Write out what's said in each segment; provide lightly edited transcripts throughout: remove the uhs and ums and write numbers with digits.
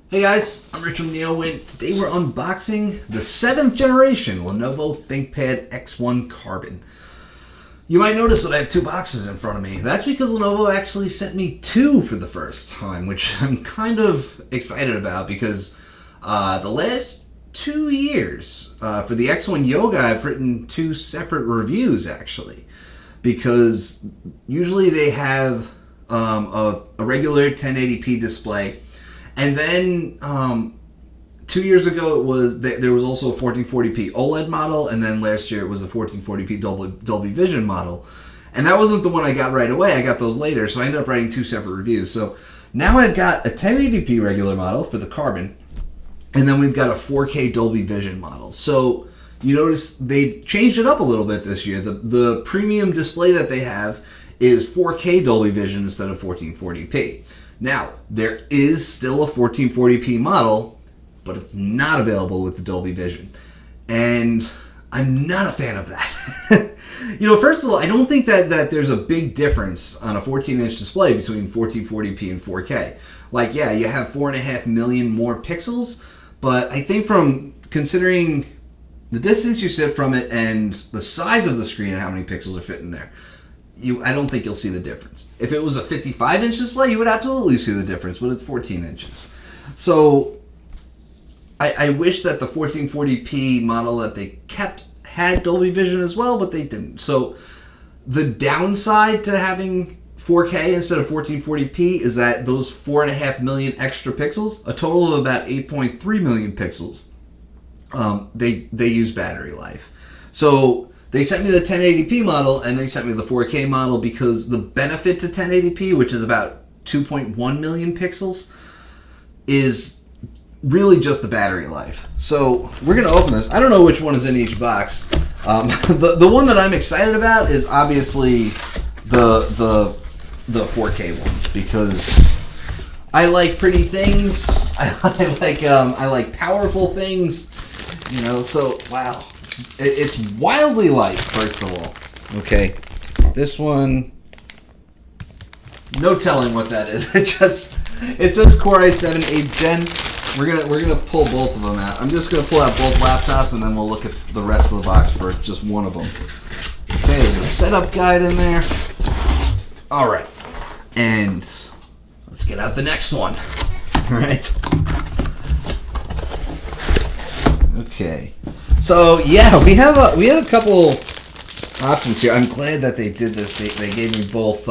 Hey guys, I'm Rich from NeoWin. Today we're unboxing the 7th generation Lenovo ThinkPad X1 Carbon. You might notice that I have two boxes in front of me. That's because Lenovo actually sent me two for the first time, which I'm kind of excited about because the last 2 years for the X1 Yoga I've written two separate reviews actually, because usually they have a regular 1080p display. And then 2 years ago, there was also a 1440p OLED model, and then last year it was a 1440p Dolby Vision model. And that wasn't the one I got right away. I got those later, so I ended up writing two separate reviews. So now I've got a 1080p regular model for the Carbon, and then we've got a 4K Dolby Vision model. So you notice they've changed it up a little bit this year. The premium display that they have is 4K Dolby Vision instead of 1440p. Now, there is still a 1440p model, but it's not available with the Dolby Vision. And I'm not a fan of that. First of all, I don't think that there's a big difference on a 14-inch display between 1440p and 4K. Like, yeah, you have 4.5 million more pixels, but I think from considering the distance you sit from it and the size of the screen and how many pixels are fit in there, I don't think you'll see the difference. If it was a 55-inch display, you would absolutely see the difference, but it's 14 inches. So I wish that the 1440p model that they kept had Dolby Vision as well, but they didn't. So the downside to having 4K instead of 1440p is that those 4.5 million extra pixels, a total of about 8.3 million pixels, they use battery life. So they sent me the 1080p model and they sent me the 4K model because the benefit to 1080p, which is about 2.1 million pixels, is really just the battery life. So we're going to open this. I don't know which one is in each box. The one that I'm excited about is obviously the 4K one because I like pretty things. I like powerful things. So wow. It's wildly light, first of all. Okay, this one, no telling what that is. It says Core i7 8th Gen. We're gonna pull both of them out. I'm just gonna pull out both laptops and then we'll look at the rest of the box for just one of them. Okay, there's a setup guide in there. All right, and let's get out the next one. All right. Okay. So yeah, we have a couple options here. I'm glad that they did this. They gave me both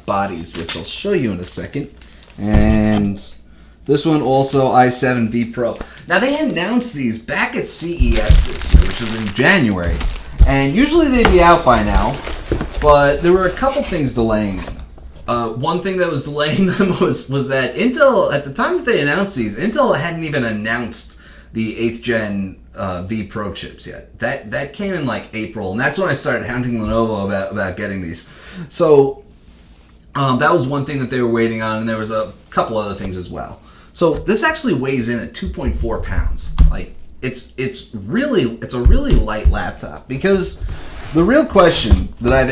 bodies, which I'll show you in a second. And this one also i7 V Pro. Now they announced these back at CES this year, which was in January, and usually they'd be out by now. But there were a couple things delaying them. One thing that was delaying them was that Intel, at the time that they announced these, Intel hadn't even announced the 8th Gen V Pro chips yet. That came in like April, and that's when I started hounding Lenovo about getting these. So that was one thing that they were waiting on, and there was a couple other things as well. So this actually weighs in at 2.4 pounds. Like it's a really light laptop, because the real question that I've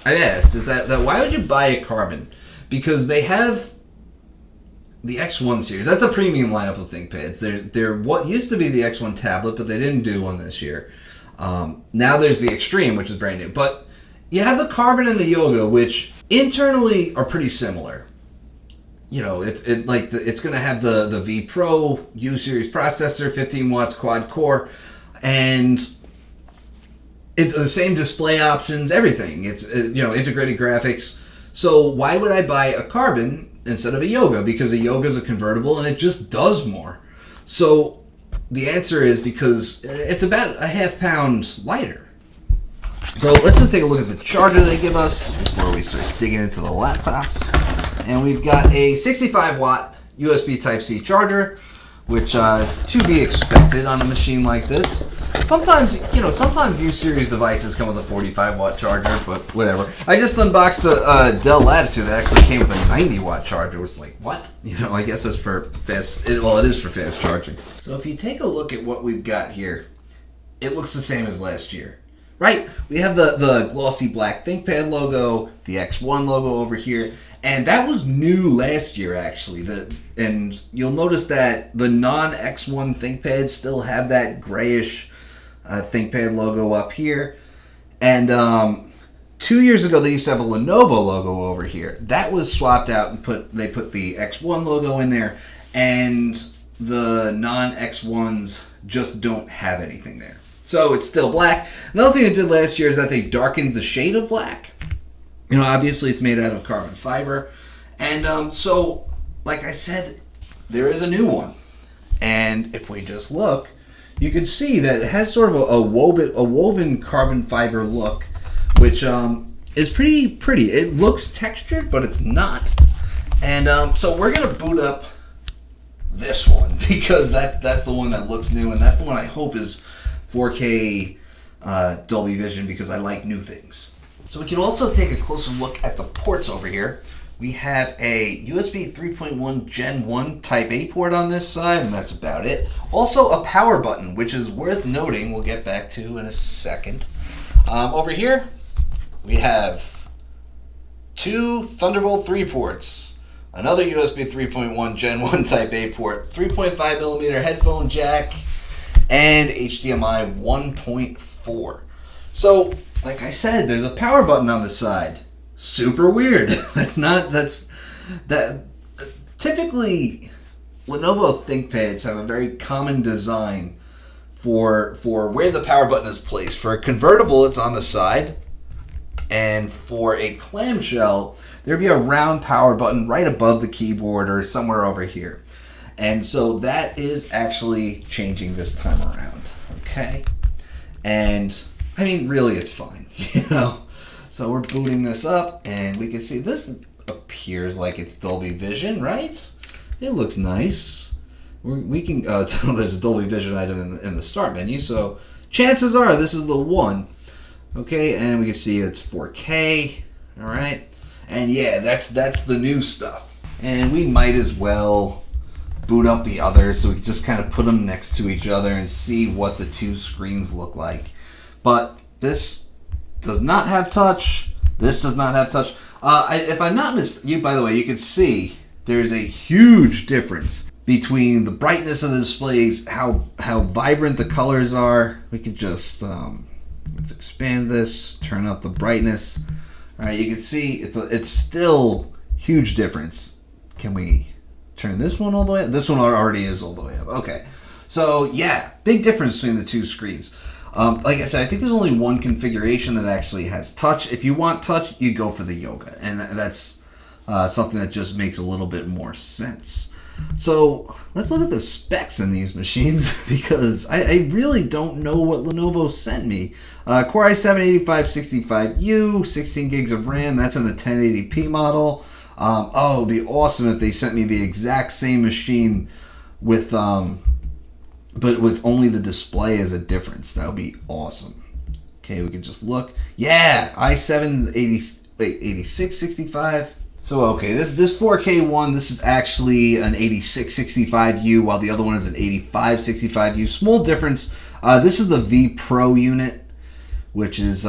asked is that why would you buy a Carbon? Because they have the X1 series. That's the premium lineup of ThinkPads. They're what used to be the X1 tablet, but they didn't do one this year. Now there's the Extreme, which is brand new. But you have the Carbon and the Yoga, which internally are pretty similar. It's going to have the V Pro U series processor, 15 watts quad core, and it's the same display options, everything. It's integrated graphics. So why would I buy a Carbon instead of a Yoga? Because a Yoga is a convertible and it just does more. So the answer is because it's about a ½ pound lighter. So let's just take a look at the charger they give us before we start digging into the laptops. And we've got a 65 watt USB Type-C charger, which is to be expected on a machine like this. Sometimes U-series devices come with a 45 watt charger, but whatever. I just unboxed the Dell Latitude that actually came with a 90 watt charger. It's like, what? I guess it's for fast. It is for fast charging. So if you take a look at what we've got here, it looks the same as last year. Right, we have the glossy black ThinkPad logo, the X1 logo over here, and that was new last year actually. And you'll notice that the non-X1 ThinkPads still have that grayish ThinkPad logo up here. And 2 years ago they used to have a Lenovo logo over here. That was swapped out and they put the X1 logo in there, and the non-X1s just don't have anything there. So it's still black. Another thing they did last year is that they darkened the shade of black. You know, obviously it's made out of carbon fiber. And so, like I said, there is a new one. And if we just look, you can see that it has sort of a woven carbon fiber look, which is pretty. It looks textured, but it's not. And so we're going to boot up this one because that's the one that looks new, and that's the one I hope is 4K Dolby Vision because I like new things. So we can also take a closer look at the ports over here. We have a USB 3.1 Gen 1 Type A port on this side, and that's about it. Also a power button, which is worth noting. We'll get back to in a second. Over here, we have two Thunderbolt 3 ports, another USB 3.1 Gen 1 Type A port, 3.5mm headphone jack, and HDMI 1.4. So, like I said, there's a power button on the side. Super weird. Typically, Lenovo ThinkPads have a very common design for where the power button is placed. For a convertible, it's on the side, and for a clamshell, there'd be a round power button right above the keyboard or somewhere over here. And so that is actually changing this time around, okay? And, I mean, really, it's fine, you know? So we're booting this up, and we can see this appears like it's Dolby Vision, right? It looks nice. We can, there's a Dolby Vision item in the start menu, so chances are this is the one, okay? And we can see it's 4K, all right? And yeah, that's the new stuff. And we might as well boot up the others so we can just kind of put them next to each other and see what the two screens look like. But this does not have touch. This does not have touch. If I'm not mistaken, by the way, you can see there's a huge difference between the brightness of the displays, how vibrant the colors are. We can just let's expand this, turn up the brightness. All right, you can see it's still huge difference. Can we turn this one all the way up? This one already is all the way up. Okay. So, yeah, big difference between the two screens. Like I said, I think there's only one configuration that actually has touch. If you want touch, you go for the Yoga. And that's something that just makes a little bit more sense. So, let's look at the specs in these machines because I really don't know what Lenovo sent me. Core i7-8565U, 16 gigs of RAM. That's in the 1080p model. It would be awesome if they sent me the exact same machine with, but with only the display as a difference. That would be awesome. Okay, we can just look. Yeah, i7-8665. So, okay, this 4K one, this is actually an 8665U, while the other one is an 8565U. Small difference. This is the V Pro unit, which is...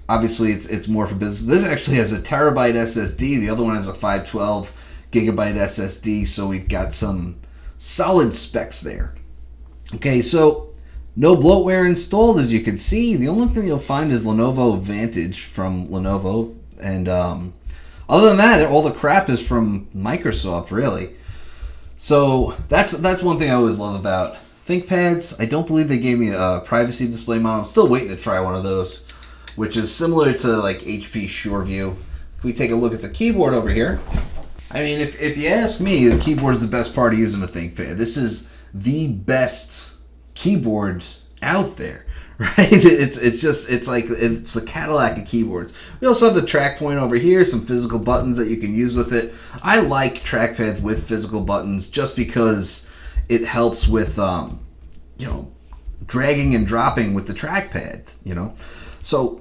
obviously, it's more for business. This actually has a terabyte SSD. The other one has a 512 gigabyte SSD. So we've got some solid specs there. Okay, so no bloatware installed, as you can see. The only thing you'll find is Lenovo Vantage from Lenovo. And other than that, all the crap is from Microsoft, really. So that's one thing I always love about ThinkPads. I don't believe they gave me a privacy display model. I'm still waiting to try one of those, which is similar to like HP SureView. If we take a look at the keyboard over here, I mean, if you ask me, the keyboard is the best part of using a ThinkPad. This is the best keyboard out there, right? It's a Cadillac of keyboards. We also have the track point over here, some physical buttons that you can use with it. I like trackpads with physical buttons just because it helps with dragging and dropping with the trackpad, So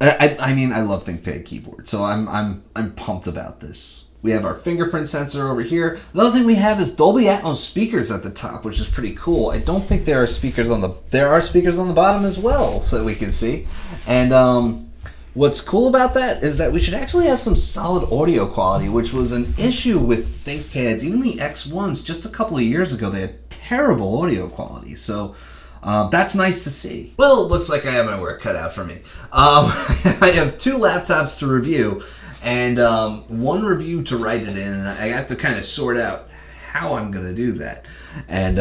I mean, I love ThinkPad keyboard, so I'm pumped about this. We have our fingerprint sensor over here. Another thing we have is Dolby Atmos speakers at the top, which is pretty cool. I don't think there are speakers on the bottom as well, so we can see. And what's cool about that is that we should actually have some solid audio quality, which was an issue with ThinkPads. Even the X1s, just a couple of years ago, they had terrible audio quality. So that's nice to see. Well, it looks like I have my work cut out for me. I have 2 laptops to review and 1 review to write it in, and I have to kind of sort out how I'm going to do that. And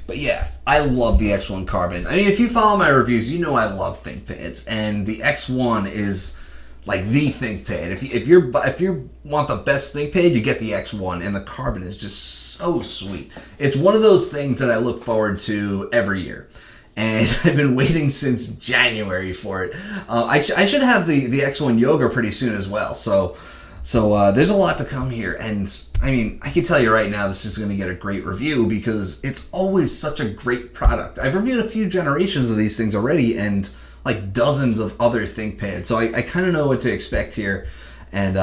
but yeah, I love the X1 Carbon. I mean, if you follow my reviews, you know I love ThinkPads, and the X1 is like the ThinkPad. If you want the best ThinkPad, you get the X1, and the Carbon is just so sweet. It's one of those things that I look forward to every year, and I've been waiting since January for it. I should have the X1 Yoga pretty soon as well. So there's a lot to come here, and I mean, I can tell you right now, this is going to get a great review because it's always such a great product. I've reviewed a few generations of these things already, and like dozens of other ThinkPads, so I kind of know what to expect here, and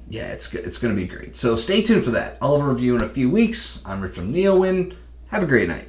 yeah, it's going to be great. So stay tuned for that. I'll have a review in a few weeks. I'm Rich from NeoWin. Have a great night.